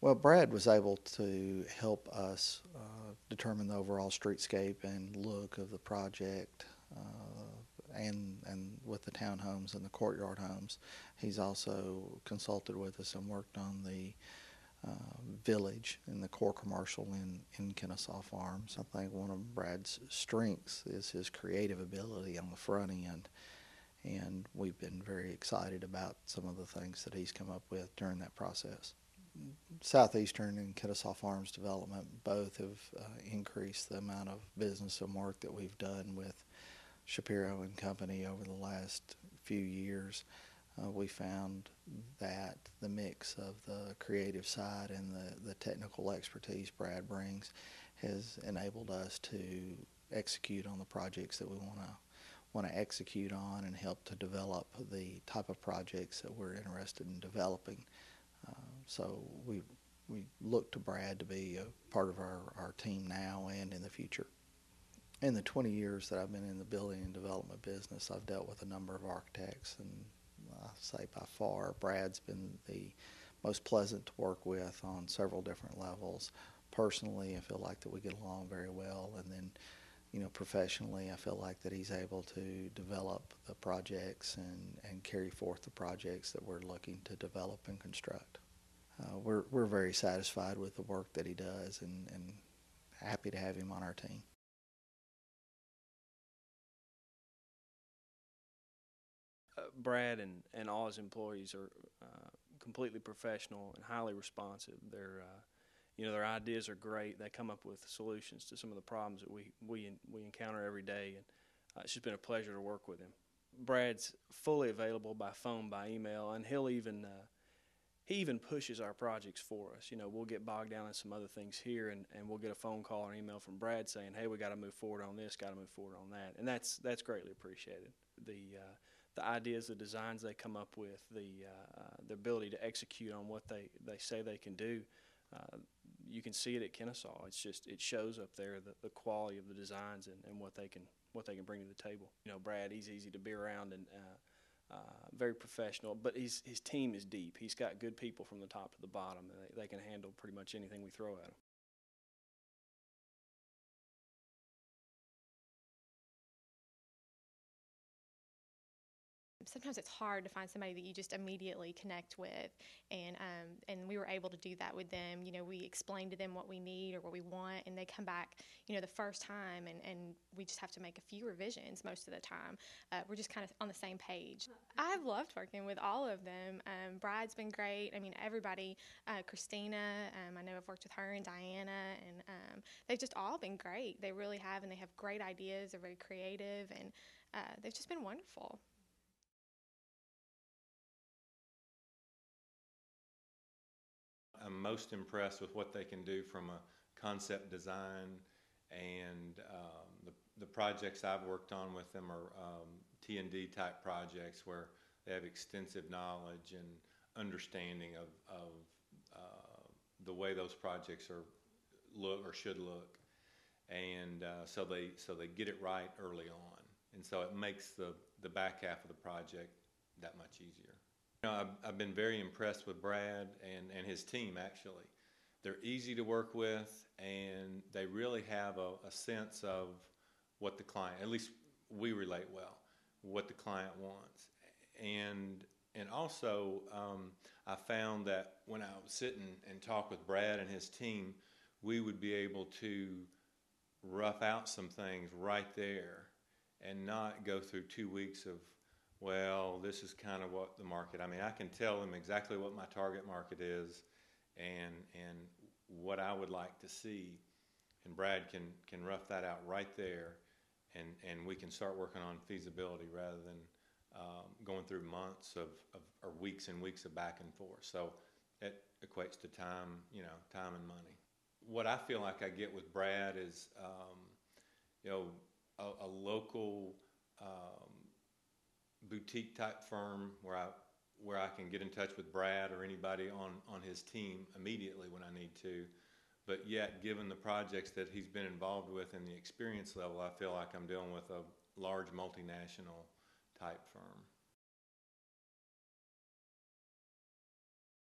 Well, Brad was able to help us determine the overall streetscape and look of the project, and with the townhomes and the courtyard homes. He's also consulted with us and worked on the village and the core commercial in Kennesaw Farms. I think one of Brad's strengths is his creative ability on the front end, and we've been very excited about some of the things that he's come up with during that process. Southeastern and Kennesaw Farms development both have increased the amount of business and work that we've done with Shapiro and Company over the last few years. We found that the mix of the creative side and the technical expertise Brad brings has enabled us to execute on the projects that we want to execute on and help to develop the type of projects that we're interested in developing. So we look to Brad to be a part of our team now and in the future. In the 20 years that I've been in the building and development business, I've dealt with a number of architects, and I say by far Brad's been the most pleasant to work with on several different levels. Personally, I feel like that we get along very well, and then professionally, I feel like that he's able to develop the projects and carry forth the projects that we're looking to develop and construct. We're very satisfied with the work that he does, and happy to have him on our team. Brad and all his employees are completely professional and highly responsive. Their ideas are great. They come up with solutions to some of the problems that we encounter every day, and it's just been a pleasure to work with him. Brad's fully available by phone, by email, and he even pushes our projects for us. We'll get bogged down in some other things here, and we'll get a phone call or email from Brad saying, "Hey, we got to move forward on this, got to move forward on that," and that's greatly appreciated. The ideas, the designs they come up with, the ability to execute on what they say they can do. You can see it at Kennesaw. It shows up there the quality of the designs and what they can bring to the table. Brad, he's easy to be around and very professional, but his team is deep. He's got good people from the top to the bottom. They can handle pretty much anything we throw at them. Sometimes it's hard to find somebody that you just immediately connect with, and we were able to do that with them. We explain to them what we need or what we want, and they come back the first time, and we just have to make a few revisions most of the time. We're just kind of on the same page. I've loved working with all of them. Brad's been great. I mean, everybody. Christina, I know I've worked with her, and Diana, and they've just all been great. They really have, and they have great ideas. They're very creative, and they've just been wonderful. I'm most impressed with what they can do from a concept design, and the projects I've worked on with them are TND type projects where they have extensive knowledge and understanding of the way those projects look or should look, and so they get it right early on, and so it makes the back half of the project that much easier. I've been very impressed with Brad and his team, actually. They're easy to work with, and they really have a sense of what the client, at least we relate well, what the client wants. And also, I found that when I would sit and talk with Brad and his team, we would be able to rough out some things right there and not go through 2 weeks of, well, this is kind of what the market. I mean, I can tell them exactly what my target market is, and what I would like to see, and Brad can rough that out right there, and we can start working on feasibility rather than going through months or weeks and weeks of back and forth. So it equates to time, time and money. What I feel like I get with Brad is, a local. Boutique type firm where I can get in touch with Brad or anybody on his team immediately when I need to, but yet given the projects that he's been involved with and the experience level, I feel like I'm dealing with a large multinational type firm.